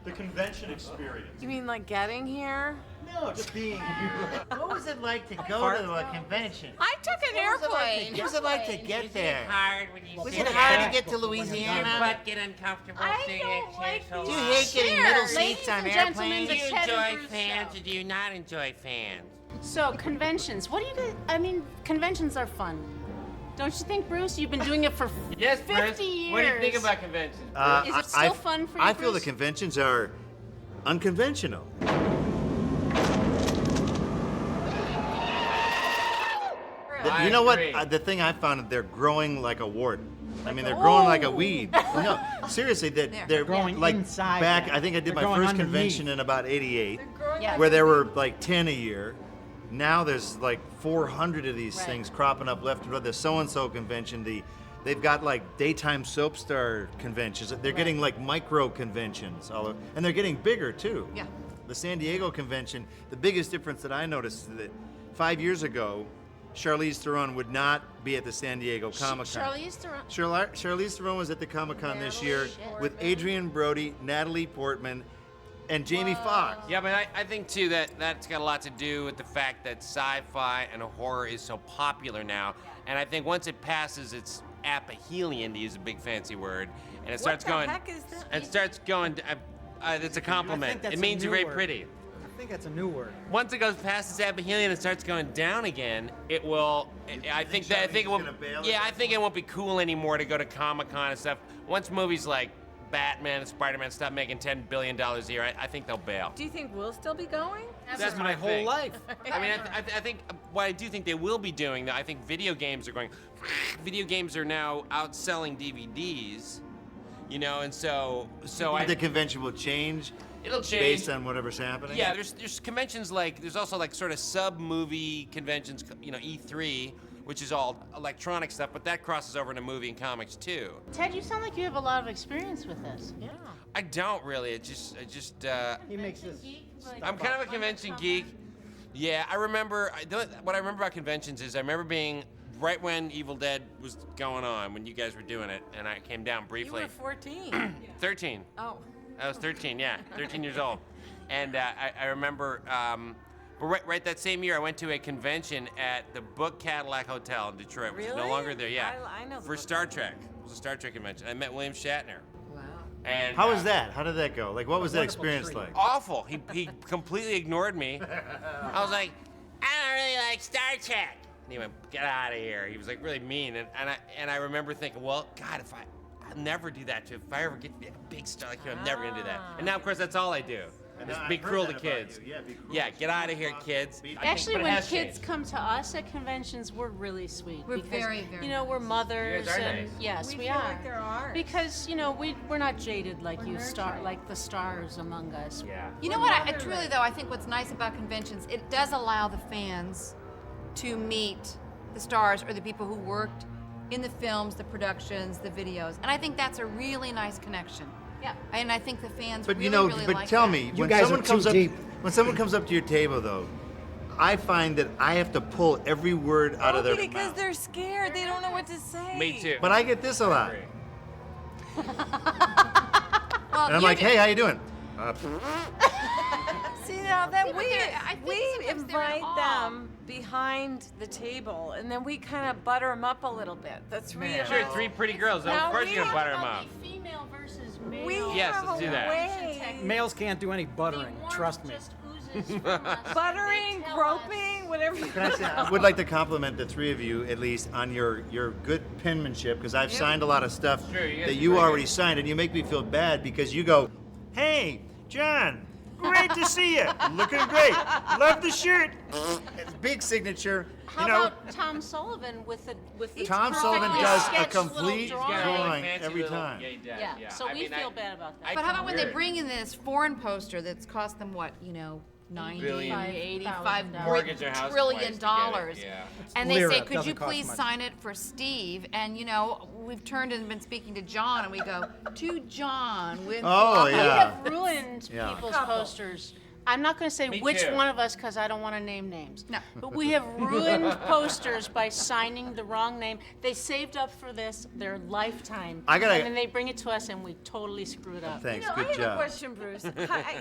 The convention experience. You mean like getting here? No, just being here. What was it like to go to a convention? I took an airplane. What was it like to get there? Hard when you Was sit it hard there, to get to your Louisiana? butt get uncomfortable sitting in chairs so Do you long. hate getting middle seats on airplanes? Do you enjoy fans or do you not enjoy fans? So conventions, what do you guys, I mean, conventions are fun. Don't you think, Bruce? You've been doing it for 50 years. What do you think about conventions? Is it still fun for you, I feel the Bruce? conventions are unconventional. You know what? The thing I found, they're growing like a wart. I mean, they're growing like a weed. No, seriously, they're growing like inside back. that. I think I did They're my growing first underneath. convention in about '88, Yeah. where there were like 10 a year. Now there's like 400 of these Right. things cropping up left and right. The so-and-so convention, they've got like daytime soap star conventions. They're getting like micro conventions, and they're getting bigger too. Yeah. The San Diego convention, the biggest difference that I noticed is that 5 years ago, Charlize Theron would not be at the San Diego Comic Con. Charlize Theron. Charlize Theron was at the Comic Con this year with Adrian Brody, Natalie Portman, and Jamie Foxx. Yeah, but I think too that's got a lot to do with the fact that sci-fi and horror is so popular now, and I think once it passes its aphelion, to use a big fancy word, and it starts going, heck is that? and starts going. It's a compliment. that's It a means you're new very word. pretty. I think that's a new word. Once it goes past its aphelion and starts going down again, it will. I think it will. gonna bail it? Yeah, I think it won't be cool anymore to go to Comic-Con and stuff. Once movies like Batman and Spider-Man stop making $10 billion a year, I think they'll bail. Do you think we'll still be going? That's my what I whole think. life. I mean, I think what I do think they will be doing, though, I think video games are going. Video games are now outselling DVDs, you know, and so The convention will change it'll change based on whatever's happening. Yeah, there's conventions like there's also like sort of sub movie conventions, you know, E3, which is all electronic stuff, but that crosses over into movie and comics too. Ted, you sound like you have a lot of experience with this. Yeah. I don't really. It just He makes this. I'm kind of a convention geek. Yeah, I remember. What I remember about conventions is I remember being right when Evil Dead was going on, when you guys were doing it, and I came down You briefly. were 14. 13. Oh. I was 13, yeah, 13 years old. And I remember, but right that same year, I went to a convention at the Book Cadillac Hotel in Detroit, which is no Really? longer there, yeah. I know the For Book Star Trek. It was a Star Trek convention. I met William Shatner. Wow. And How was that? How did that go? Like, what was that Wonderful experience treat. like? Awful. He completely ignored me. I was like, I don't really like Star Trek. And he went, get out of here. He was like really mean. And I remember thinking, well, God, I'll never do that to him. If I ever get to be a big star like him, I'm never gonna do that. And now, of course, that's all I do. Just I've be heard cruel to that about kids. you. Yeah, be cruel. Yeah, get out of here, kids. Actually, But it when has kids changed. come to us at conventions, we're really sweet. We're because, very, very you know, we're nice. mothers You guys are and nice. yes, we feel are. like they're ours. Because you know we're not jaded like like the stars among us. Yeah. You know what? Truly though, I think what's nice about conventions, it does allow the fans to meet the stars or the people who worked in the films, the productions, the videos, and I think that's a really nice connection. Yeah. And I think the fans But really, you know, really but like tell that. me, You guys are too deep. when someone comes up to your table, though, I find that I have to pull every word out of their because mouth. they're scared. They don't know what to say. Me too. But I get this a lot, Well, and I'm you like, do- "Hey, how you doing?" See now that but we I think sometimes they're in invite awe. them behind the table, and then we kind of butter them up a little bit. The three of Sure, us. 3 pretty girls. Now Of course we you're gonna have butter them up. Female versus male. We Yes, have let's a do that. way. Males can't do any buttering. Trust me. Buttering, groping, whatever you Can I say, I would like to compliment the three of you, at least, on your good penmanship, because I've signed a lot of stuff Sure, you guys that are you very already good. signed, and you make me feel bad because you go, "Hey, John, great to see you. Looking great. Love the shirt." It's big signature. How you know, about Tom Sullivan with the Tom Sullivan perfectly does a sketched little complete drawing? drawing Fancy every little- time. Yeah, he does. Yeah, so I we mean, feel bad about that. I- But how about when they Weird. bring in this foreign poster that's cost them what, you know, 90, Billion. 85 Mortgage their house trillion twice to get it, dollars. yeah. And they Lira, say, it could doesn't you cost please much. sign it for Steve? And you know, we've turned and been speaking to John, and we go, to John with Oh, We yeah. have ruined Yeah. people's posters I'm not going to say Me which too. one of us because I don't want to name names. No. But we have ruined posters by signing the wrong name. They saved up for this their lifetime. I gotta- And then they bring it to us and we totally screw it up. Thanks. You know, Good I have job. a question, Bruce.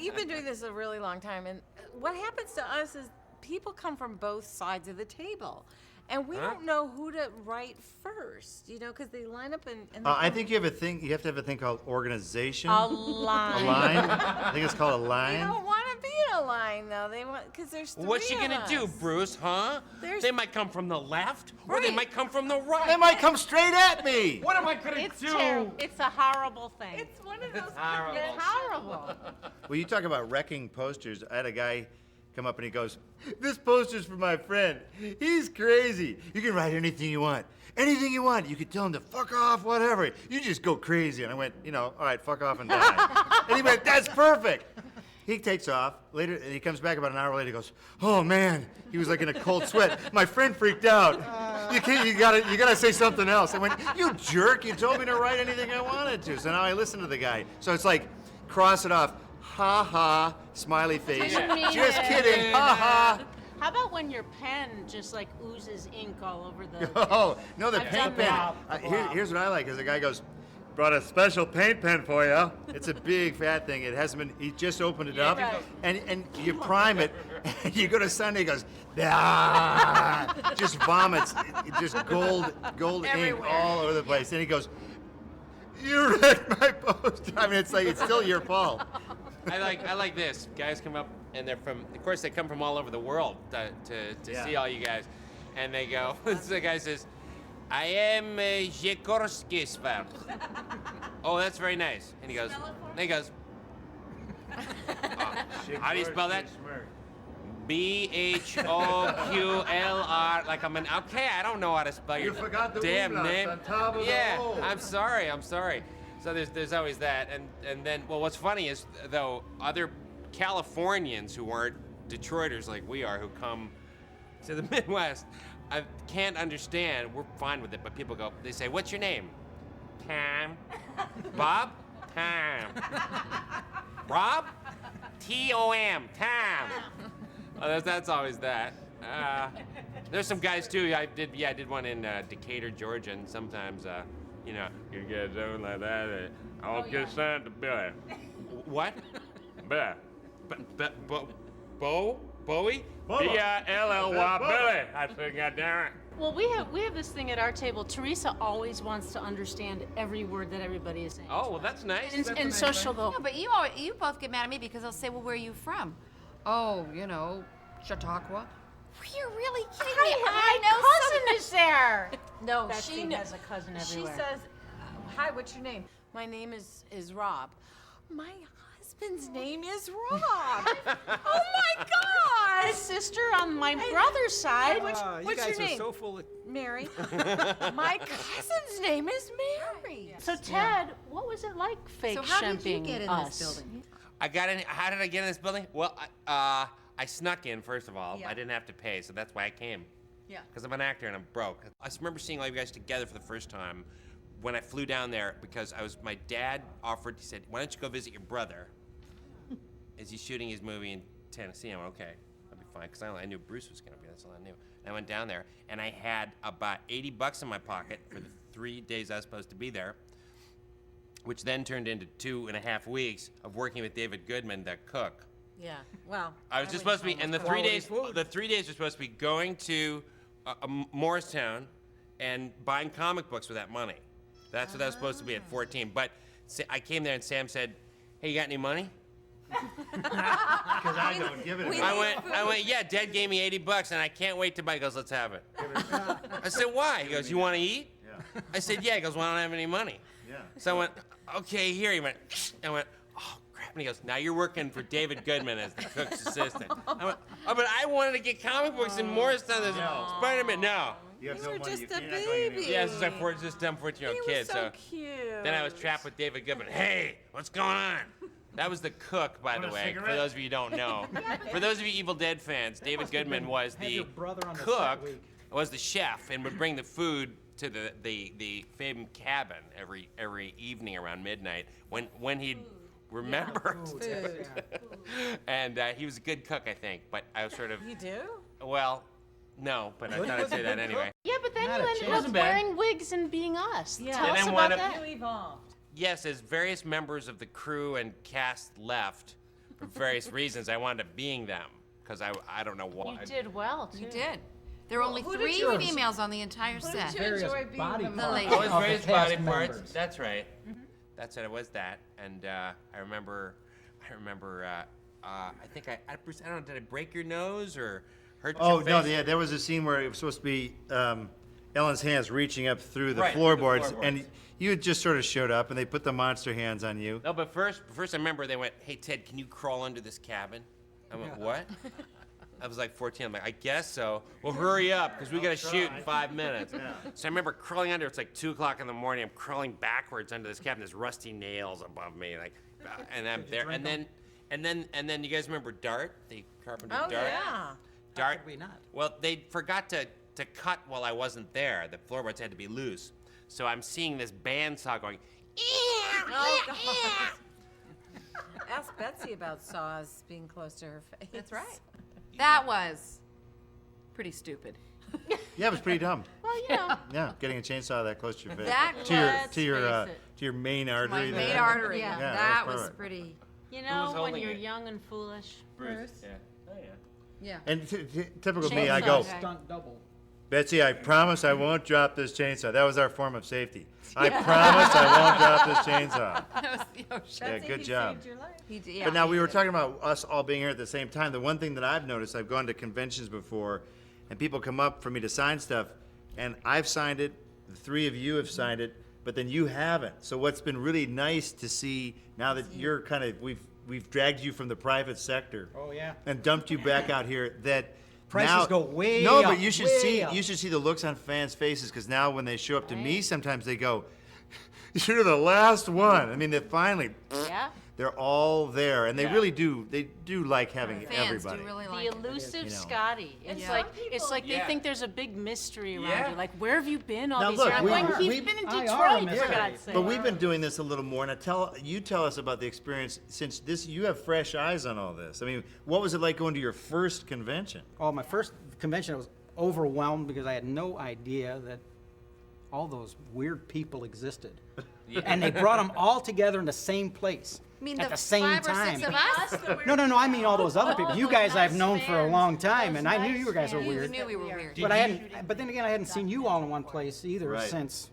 You've been doing this a really long time, and what happens to us is people come from both sides of the table, and we don't know who to write first, you know, because they line up and I think you have to have a thing called organization. A A line. line. I think it's called a they line. don't want to be in a line, though. They want, because there's three What's she of gonna do, us. Bruce, huh? There's- They might come from the left, or they Right. might come from the right. They might come straight at me. What am I gonna It's do? terrible. It's a horrible thing. It's one of those. horrible. It's horrible. Well, you talk about wrecking posters. I had a guy come up and he goes, "This poster's for my friend. He's crazy. You can write anything you want. Anything you want. You can tell him to fuck off, whatever. You just go crazy." And I went, all right, fuck off and die. And he went, "That's perfect." He takes off. Later, he comes back about an hour later. He goes, "Oh man," he was like in a cold sweat. "My friend freaked out. You gotta say something else." I went, "You jerk! You told me to write anything I wanted to." So now I listen to the guy. So it's like, cross it off. Ha ha, smiley face. Didn't mean Just it. kidding. Ha ha. How about when your pen just like oozes ink all over the... Oh no, the I've paint done pen. that. Here's what I like: is the guy goes, "Brought a special paint pen for you." It's a big fat thing. It hasn't been. He just opened it up, right. and you prime it. And you go to Sunday. He goes, "Ah," just vomits, just gold ink Everywhere. all over the place. And he goes, "You wrecked my poster." I mean, it's like it's still your fault. I like this. Guys come up and they're from. Of course, they come from all over the world to Yeah. see all you guys, and they go. The guy says, "I am Jekorskisvar." Oh, that's very nice. And he goes. And he goes. How do you spell that? BHOQLR. Like I'm an. Okay, I don't know how to spell your forgot the damn umlauts name. on top of the Yeah, O. I'm sorry. So there's always that, and then well, what's funny is though other Californians who aren't Detroiters like we are, who come to the Midwest, I can't understand. We're fine with it, but people go. They say, "What's your name?" Tom. Bob. Tom. Rob. Tom. Tom. Oh, that's always that. There's some guys too. I did one in Decatur, Georgia, and sometimes, you get something like that. I'll get sent to Billy. What? Billy. Bowie? B-I-L-L-Y, Billy. I said, goddamn it. Well, we have this thing at our table. Teresa always wants to understand every word that everybody is saying. Oh, well, that's nice. And so she'll go, No, but you both get mad at me because I'll say, "Well, where are you from?" "Oh, Chautauqua." You're really kidding me. my cousin is there. No, Betsy she has a cousin everywhere. She says, "Hi, what's your name?" "My name is Rob." "My husband's name is Rob." Oh my My God! sister on my brother's side. You What's guys your are name? so full of. Mary. My cousin's name is Mary. So Ted, what was it like fake So how did you shimping get in us? this building? I got in. How did I get in this building? Well, I snuck in, first of all. Yeah. I didn't have to pay, so that's why I came. Yeah. Because I'm an actor and I'm broke. I just remember seeing all you guys together for the first time when I flew down there because my dad offered, he said, "Why don't you go visit your brother? Is he shooting his movie in Tennessee?" I went, "Okay, that'd be fine," because I knew Bruce was going to be, that's all I knew. And I went down there and I had about $80 in my pocket for the 3 days I was supposed to be there, which then turned into 2.5 weeks of working with David Goodman, the cook. Yeah. Well, I was just supposed to be, and the 3 days were supposed to be going to Morristown and buying comic books with that money. That's what I was supposed to be at 14. But I came there and Sam said, "Hey, you got any money?" Because I don't give it. I went, "Yeah, Dad gave me $80 and I can't wait to buy." He goes, "Let's have it." I said, "Why?" He goes, "You want to eat?" Yeah. I said, "Yeah." He goes, "Well, I don't have any money." Yeah. So I went, "Okay, here." He went, I went, "Oh, crap." And he goes, "Now you're working for David Goodman as the cook's assistant." I went, "Oh, but I wanted to get comic books in Morristown. There's Spider-Man." No. You have You no were money. just You a can't go anywhere. baby. Yeah, this is like just dumb 14-year-old he kid. was so cute. Then I was trapped with David Goodman. "Hey, what's going on?" That was the cook, by the way, for those of you who don't know. For those of you Evil Dead fans, David Goodman was Had the your brother on the cook, set week. was the chef, and would bring the food to the famed cabin every evening around midnight when he'd remembered. Food. And he was a good cook, I think. But I was sort of, You do? well, no, but I thought I'd say that anyway. Yeah, but then Not you a ended chance. up Wasn't bad. wearing wigs and being us. Yeah. Tell And us then about wound up- that. You evolved. Yes, as various members of the crew and cast left for various reasons, I wound up being them because I don't know why. You did well, too. You did. There were only who did 3 you- females on the entire Who set. did you Various enjoy being body the parts. most? lady. Always of the various cast body parts. members. That's right. That's it. It was that, and I remember. I think I don't know. Did I break your nose or hurt Oh, your no, face? yeah, there was a scene where it was supposed to be Ellen's hands reaching up through the Right, floorboards, through the and floorboards. you had just sort of showed up, and they put the monster hands on you. No, but first I remember they went, "Hey Ted, can you crawl under this cabin?" I went, "What?" I was like 14. I'm like, "I guess so." Well, hurry up, because we got to shoot in 5 minutes. So I remember crawling under. It's like 2 o'clock in the morning. I'm crawling backwards under this cabin. There's rusty nails above me, like, and I'm there. And then you guys remember Dart, the carpenter Oh, Dart? yeah. Dart. could we not? Well, they forgot to cut while I wasn't there. The floorboards had to be loose. So I'm seeing this bandsaw going. Oh, God. Ask Betsy about saws being close to her face. That's right. That was pretty stupid. Yeah, it was pretty dumb. Well, you know. Yeah, getting a chainsaw that close to your face. That to your let's to your face it. to your main My artery. main there. artery. Yeah. Yeah, that that was was perfect. pretty. You was know, when holding you're it? young and foolish. Bruce. Yeah. Oh yeah. Yeah. And typical me, I go, Chainsaw. Stunt double. Betsy, I promise I won't drop this chainsaw. That was our form of safety. I promise I won't drop this chainsaw. That was the ocean. Yeah, Betsy, good he job. saved your life. He did- yeah, But now he we were did. talking about us all being here at the same time. The one thing that I've noticed, I've gone to conventions before, and people come up for me to sign stuff, and I've signed it, the 3 of you have signed it, but then you haven't. So what's been really nice to see now that you're kind of, we've dragged you from the private sector Oh, yeah. and dumped you back out here, that Prices now, go way No, up, but you should way see up. you should see the looks on fans' faces, because now when they show up to me, sometimes they go, "You're the last one." I mean, they finally, Yeah. they're all there, and they Yeah. really do. They do like having Fans everybody. do really The like it. elusive You know. Scotty. It's some like people- it's like they Yeah. think there's a big mystery around Yeah. you. Like, where have you been all Now these look, years? I'm we- going, we- he's been in I are a Detroit, for mystery. God's sake. But we've been doing this a little more, and you tell us about the experience since this. You have fresh eyes on all this. I mean, what was it like going to your first convention? Oh, my first convention, I was overwhelmed because I had no idea that all those weird people existed. And they brought them all together in the same place I mean, at the the same 5 or time. 6 of us. No, I mean all those other people. You guys I've nice known for a fans. long time, Those and I knew nice you guys were fans. We weird. knew we were weird. But I hadn't. But then again, I hadn't seen you all in one place either Right. since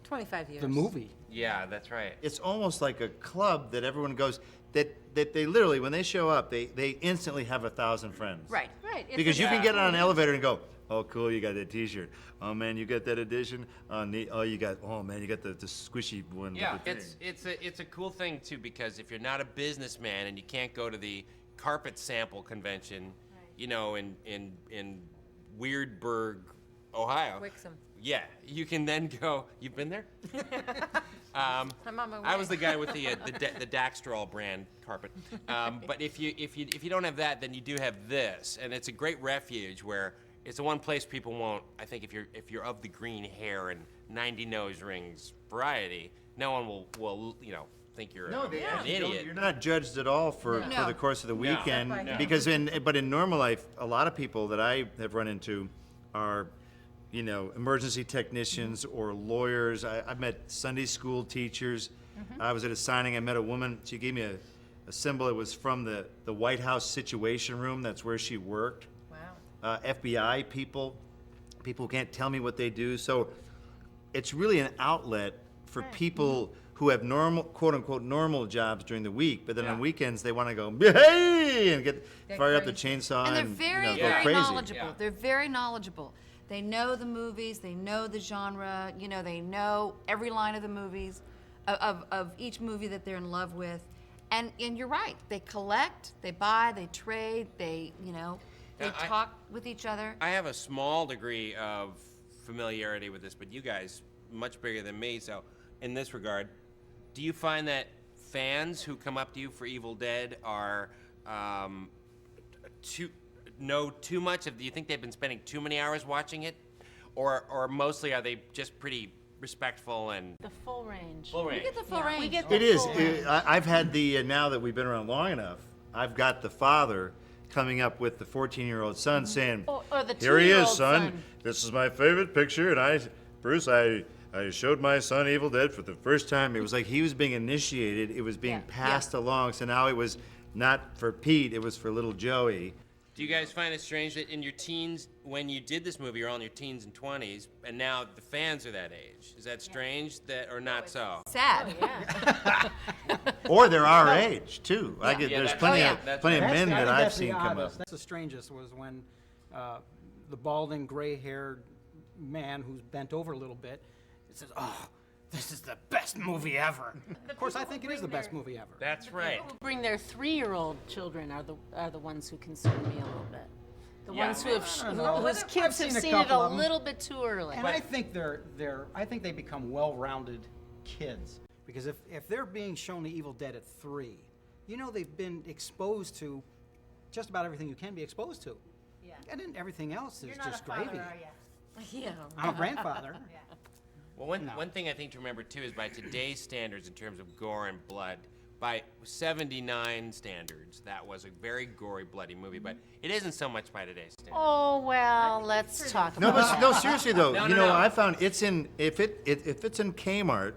25 years. the movie. Yeah, that's right. It's almost like a club that everyone goes. That they literally, when they show up, they instantly have 1,000 friends. Right. Right. it's Because a- you can get on an elevator and go, "Oh, cool, you got that T-shirt. Oh man, you got that edition. Oh, neat. Oh, you got. Oh man, you got the squishy one." with Yeah, the thing." it's a cool thing too, because if you're not a businessman and you can't go to the carpet sample convention, you know, in Weirdburg, Ohio. Wixom. Yeah, you can then go. You've been there? I'm on my way. I was the guy with the Daxtrol brand carpet. But if you don't have that, then you do have this, and it's a great refuge where it's the one place people won't. I think if you're of the green hair and 90 nose rings variety, no one will think you're an idiot. You're not judged at all for No. the course of the No. weekend No. because but in normal life, a lot of people that I have run into are, emergency technicians or lawyers. I've met Sunday school teachers. I was at a signing. I met a woman. She gave me a symbol. It was from the White House Situation Room. That's where she worked. Wow. FBI people who can't tell me what they do. So it's really an outlet for people who have normal, quote unquote, normal jobs during the week, but then on weekends they want to go, "Hey!" and fire up the chainsaw And they're and very, go very crazy. knowledgeable. Yeah. They're very knowledgeable. They know the movies. They know the genre. They know every line of the movies, of each movie that they're in love with. And you're right. They collect. They buy. They trade. They Now, talk with each other. I have a small degree of familiarity with this, but you guys much bigger than me. So, in this regard, do you find that fans who come up to you for Evil Dead are know too much of? Do you think they've been spending too many hours watching it, or mostly are they just pretty respectful and The full range. full range. You get the full range. We get the It is. full range. I've had the, now that we've been around long enough, I've got the father coming up with the 14-year-old son saying, Or the here he is, 2-year-old son. This is my favorite picture. And Bruce, I showed my son Evil Dead for the first time. It was like he was being initiated. It was being passed along. So now it was not for Pete, it was for little Joey. Do you guys find it strange that in your teens, when you did this movie, you're all in your teens and 20s, and now the fans are that age? Is that strange, that or not so? Sad. Or they're our age, too. Yeah, There's that's- plenty oh, of yeah. plenty of That's- men I that think I've that's the seen come up. oddest. That's the strangest was when the balding, gray-haired man who's bent over a little bit says, "Oh, this is the best movie ever." Of course, I think it is the best movie ever. That's right. Who bring their 3-year-old children are the ones who concern me a little bit. The ones who have I don't know. whose I've kids have seen a seen it couple a of 'em. little bit too early. And I think I think they become well-rounded kids because if they're being shown the Evil Dead at 3, you know they've been exposed to just about everything you can be exposed to. Yeah. And then everything else is You're not just a father, gravy. are you? Yeah. I'm a grandfather. Well, one thing I think to remember too is by today's standards in terms of gore and blood, by 79 standards, that was a very gory, bloody movie. But it isn't so much by today's standards. Oh well, let's talk No, about but that. no, seriously though, No, you no, know, no. I found it's in if it's in Kmart,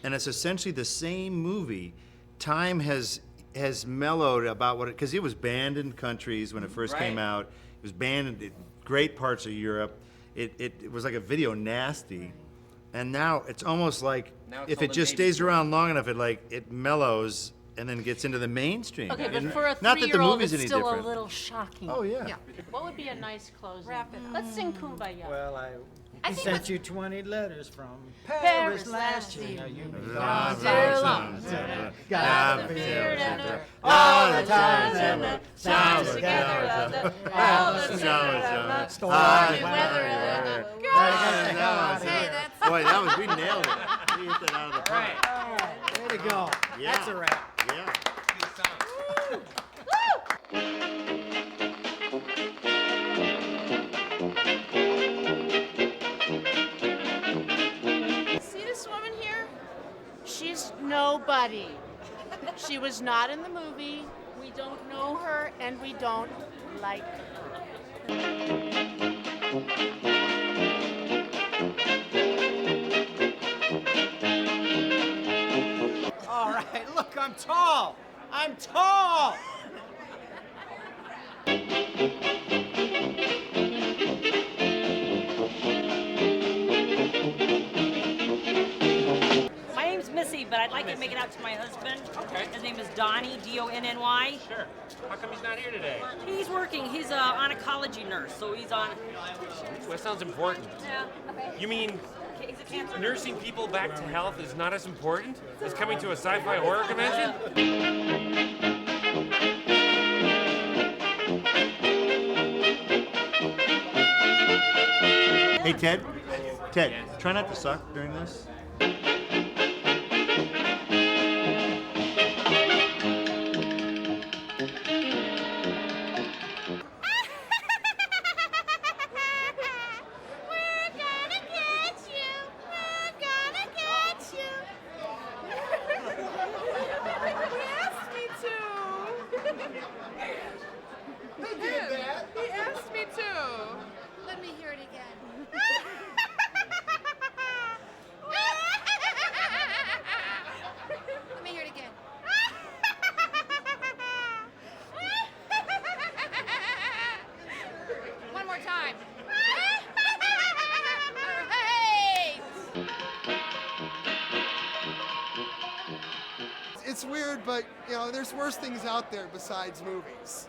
and it's essentially the same movie. Time has mellowed about what because it was banned in countries when it first came Right. out. It was banned in great parts of Europe. It was like a video nasty, and now it's almost like Now it's if all it the just baby stays around long enough, it mellows and then gets into the mainstream. Okay, but And for a not that the 3-year-old, movie's it's any still different. a little shocking. Oh yeah. Yeah. What would be a nice closing? Wrap it up. Let's sing Kumbaya. Well, I I think sent what's- you 20 letters from Paris Paris last last year. year. Now you All day long. got the the fear fear. and All the the times and that the we times sang together. together. All the Stormy weather. Hey, Hey, that's Boy, we nailed it. We hit that out of the park. Way to go. Yeah. That's a wrap. Yeah. See this woman here? She's nobody. She was not in the movie. We don't know her, and we don't like her. All right, look, I'm tall. I'm tall. My name's Missy, but I'd like to make it out to my husband. Okay. His name is Donnie, D-O-N-N-Y. Sure. How come he's not here today? He's working. He's an oncology nurse, so he's on. Well, that sounds important. Yeah. Okay. You mean He's a cancer. nursing people back to health is not as important as coming to a sci-fi horror convention? Hey, Ted, try not to suck during this. Let me hear it again. Let me hear it again. One more time. Hey! It's weird, but you know, there's worse things out there besides movies.